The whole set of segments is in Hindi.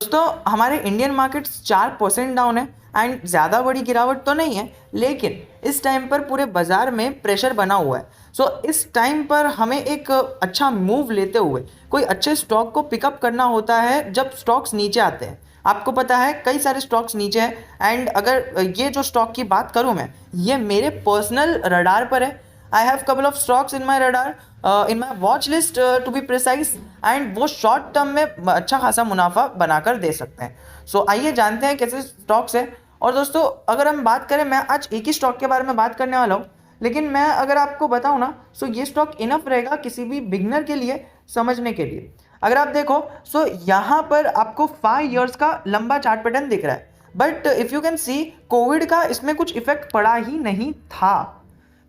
दोस्तों हमारे इंडियन मार्केट्स 4% डाउन है एंड ज़्यादा बड़ी गिरावट तो नहीं है, लेकिन इस टाइम पर पूरे बाजार में प्रेशर बना हुआ है। इस टाइम पर हमें एक अच्छा मूव लेते हुए कोई अच्छे स्टॉक को पिकअप करना होता है जब स्टॉक्स नीचे आते हैं। आपको पता है कई सारे स्टॉक्स नीचे हैं एंड अगर ये जो स्टॉक की बात करूँ मैं, ये मेरे पर्सनल रडार पर है। I have couple of stocks in my radar, in my watch list to be precise, and वो शॉर्ट टर्म में अच्छा खासा मुनाफा बनाकर दे सकते हैं। आइए जानते हैं कैसे स्टॉक्स है। और दोस्तों अगर हम बात करें, मैं आज एक ही स्टॉक के बारे में बात करने वाला हूँ, लेकिन मैं अगर आपको बताऊँ ना, ये स्टॉक इनफ रहेगा किसी भी बिगनर के लिए समझने के लिए। अगर आप देखो यहाँ पर आपको 5 ईयर्स का लंबा चार्ट पैटर्न दिख रहा है, but if you can see Covid का इसमें कुछ इफेक्ट पड़ा ही नहीं था।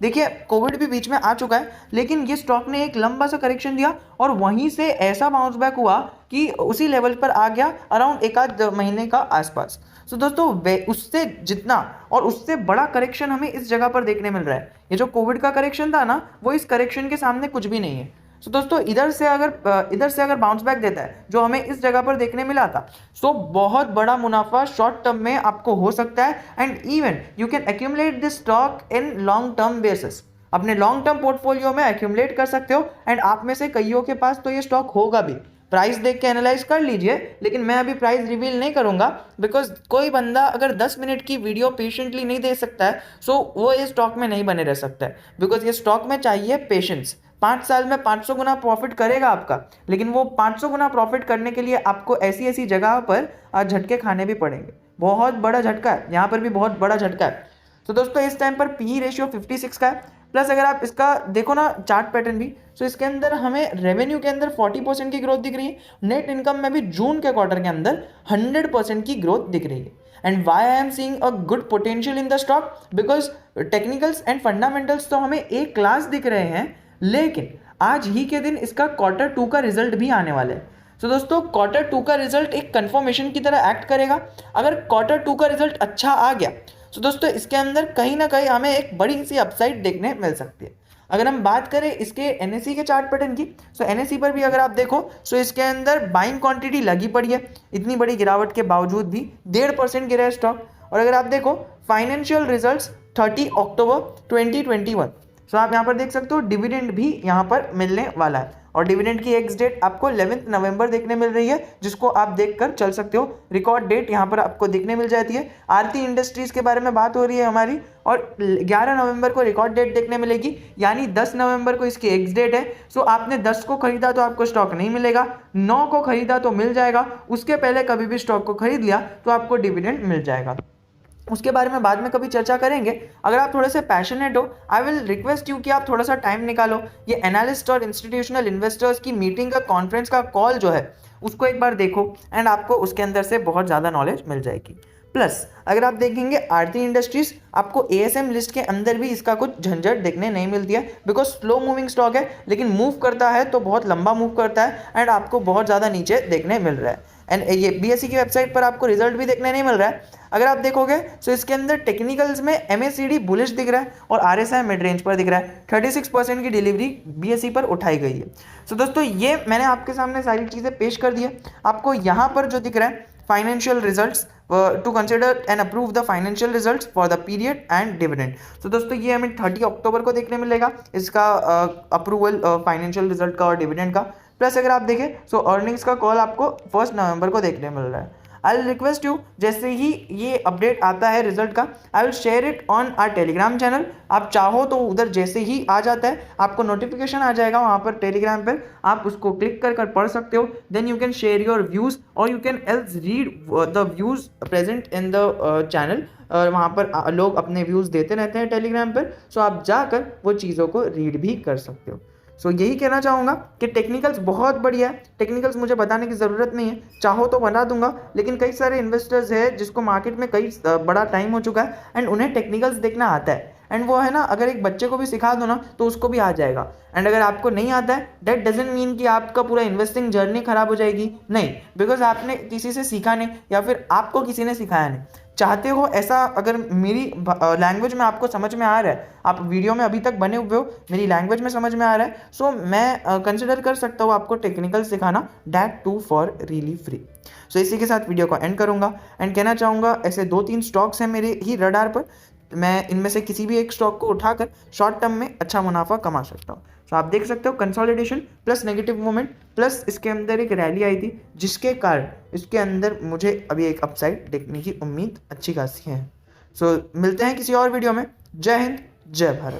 देखिए कोविड भी बीच में आ चुका है, लेकिन ये स्टॉक ने एक लंबा सा करेक्शन दिया और वहीं से ऐसा बाउंस बैक हुआ कि उसी लेवल पर आ गया अराउंड एक आध महीने का आसपास। दोस्तों उससे जितना और उससे बड़ा करेक्शन हमें इस जगह पर देखने मिल रहा है। ये जो कोविड का करेक्शन था ना, वो इस करेक्शन के सामने कुछ भी नहीं है। दोस्तों इधर से अगर बाउंस बैक देता है जो हमें इस जगह पर देखने मिला था, बहुत बड़ा मुनाफा शॉर्ट टर्म में आपको हो सकता है and even you can accumulate this stock in long term basis. अपने लॉन्ग टर्म पोर्टफोलियो में एक्यूमुलेट कर सकते हो एंड आप में से कईयों के पास तो ये स्टॉक होगा भी। प्राइस देख के एनालाइज कर लीजिए, लेकिन मैं अभी प्राइस रिवील नहीं करूंगा बिकॉज कोई बंदा अगर 10 मिनट की वीडियो पेशेंटली नहीं दे सकता है, वो ये स्टॉक में नहीं बने रह सकता है। बिकॉज ये स्टॉक में चाहिए पेशेंस। 5 साल में 500 गुना प्रॉफिट करेगा आपका, लेकिन वो 500 गुना प्रॉफिट करने के लिए आपको ऐसी ऐसी जगह पर झटके खाने भी पड़ेंगे। बहुत बड़ा झटका है, यहाँ पर भी बहुत बड़ा झटका है। दोस्तों इस टाइम पर पी रेशियो 56 का है, प्लस अगर आप इसका देखो ना चार्ट पैटर्न भी, इसके अंदर हमें रेवेन्यू के अंदर 40% की ग्रोथ दिख रही है। नेट इनकम में भी जून के क्वार्टर के अंदर 100% की ग्रोथ दिख रही है। And why I am seeing a good potential in the stock, because technicals and fundamentals तो हमें एक क्लास दिख रहे हैं, लेकिन आज ही के दिन इसका Q2 का रिजल्ट भी आने वाला है। दोस्तों Q2 का रिजल्ट एक कंफर्मेशन की तरह एक्ट करेगा। अगर Q2 का रिजल्ट अच्छा आ गया दोस्तों इसके अंदर कहीं ना कहीं हमें एक बड़ी सी अपसाइड देखने मिल सकती है। अगर हम बात करें इसके एनएसई के चार्ट पैटर्न की, एनएसई पर भी अगर आप देखो इसके अंदर बाइंग क्वांटिटी लगी पड़ी है। इतनी बड़ी गिरावट के बावजूद भी 1.5% गिरा है स्टॉक। और अगर आप देखो फाइनेंशियल रिजल्ट्स 30 अक्टूबर 2021, आप यहाँ पर देख सकते हो डिविडेंड भी यहाँ पर मिलने वाला है और डिविडेंड की एक्स डेट आपको 11 नवंबर देखने मिल रही है, जिसको आप देखकर चल सकते हो। रिकॉर्ड डेट यहाँ पर आपको देखने मिल जाती है। आरती इंडस्ट्रीज के बारे में बात हो रही है हमारी, और 11 नवंबर को रिकॉर्ड डेट देखने मिलेगी, यानी 10 नवंबर को इसकी एक्स डेट है। आपने 10 को खरीदा तो आपको स्टॉक नहीं मिलेगा, 9 को खरीदा तो मिल जाएगा, उसके पहले कभी भी स्टॉक को खरीद लिया तो आपको डिविडेंड मिल जाएगा। उसके बारे में बाद में कभी चर्चा करेंगे। अगर आप थोड़े से पैशनेट हो, आई विल रिक्वेस्ट यू कि आप थोड़ा सा टाइम निकालो, ये एनालिस्ट और इंस्टीट्यूशनल इन्वेस्टर्स की मीटिंग का कॉन्फ्रेंस का कॉल जो है उसको एक बार देखो एंड आपको उसके अंदर से बहुत ज़्यादा नॉलेज मिल जाएगी। प्लस अगर आप देखेंगे आरती इंडस्ट्रीज, आपको एएसएम लिस्ट के अंदर भी इसका कुछ झंझट देखने नहीं मिलती है, बिकॉज स्लो मूविंग स्टॉक है, लेकिन मूव करता है तो बहुत लंबा मूव करता है एंड आपको बहुत ज़्यादा नीचे देखने मिल रहा है। एंड ये बीएसई की वेबसाइट पर आपको रिजल्ट भी देखने नहीं मिल रहा है। अगर आप देखोगे इसके अंदर टेक्निकल्स में एमएससीडी बुलिश दिख रहा है और आरएसआई मिड रेंज पर दिख रहा है। 36% की डिलीवरी बीएसई पर उठाई गई है। दोस्तों ये मैंने आपके सामने सारी चीज़ें पेश कर दी है। आपको यहाँ पर जो दिख रहा है financial results to consider and approve the financial results for the period and dividend. दोस्तों ये हमें 30 अक्टूबर को देखने मिलेगा इसका अप्रूवल फाइनेंशियल रिजल्ट का और डिविडेंड का। प्लस अगर आप देखें अर्निंग्स का कॉल आपको 1 नवंबर को देखने मिल रहा है। आई विल रिक्वेस्ट यू, जैसे ही ये अपडेट आता है रिजल्ट का, I will share it on our Telegram channel. आप चाहो तो उधर जैसे ही आ जाता है आपको नोटिफिकेशन आ जाएगा वहाँ पर टेलीग्राम पर, आप उसको क्लिक कर पढ़ सकते हो। Then you can share your views और you can else read the views present in the channel. वहाँ पर लोग अपने व्यूज़ देते रहते हैं टेलीग्राम पर, आप जाकर वो चीज़ों को रीड भी कर सकते हो। यही कहना चाहूँगा कि टेक्निकल्स बहुत बढ़िया है। टेक्निकल्स मुझे बताने की ज़रूरत नहीं है, चाहो तो बता दूंगा, लेकिन कई सारे इन्वेस्टर्स हैं जिसको मार्केट में कई बड़ा टाइम हो चुका है एंड उन्हें टेक्निकल्स देखना आता है। एंड वो है ना, अगर एक बच्चे को भी सिखा दो ना तो उसको भी आ जाएगा। एंड अगर आपको नहीं आता है, दैट डजंट मीन कि आपका पूरा इन्वेस्टिंग जर्नी खराब हो जाएगी, नहीं, बिकॉज आपने किसी से सीखा नहीं या फिर आपको किसी ने सिखाया नहीं। चाहते हो ऐसा, अगर मेरी लैंग्वेज में आपको समझ में आ रहा है, आप वीडियो में अभी तक बने हुए हो, मेरी लैंग्वेज में समझ में आ रहा है, सो मैं कंसिडर कर सकता हूँ आपको टेक्निकल सिखाना, that too for really free. So इसी के साथ वीडियो को एंड करूँगा एंड कहना चाहूँगा ऐसे 2-3 स्टॉक्स हैं मेरे ही रडार पर, मैं इनमें से किसी भी एक स्टॉक को उठाकर शॉर्ट टर्म में अच्छा मुनाफा कमा सकता हूँ। तो आप देख सकते हो consolidation plus negative moment plus इसके अंदर एक रैली आई थी, जिसके कारण इसके अंदर मुझे अभी एक अपसाइड देखने की उम्मीद अच्छी खासी है। सो मिलते हैं किसी और वीडियो में। जय हिंद, जय भारत।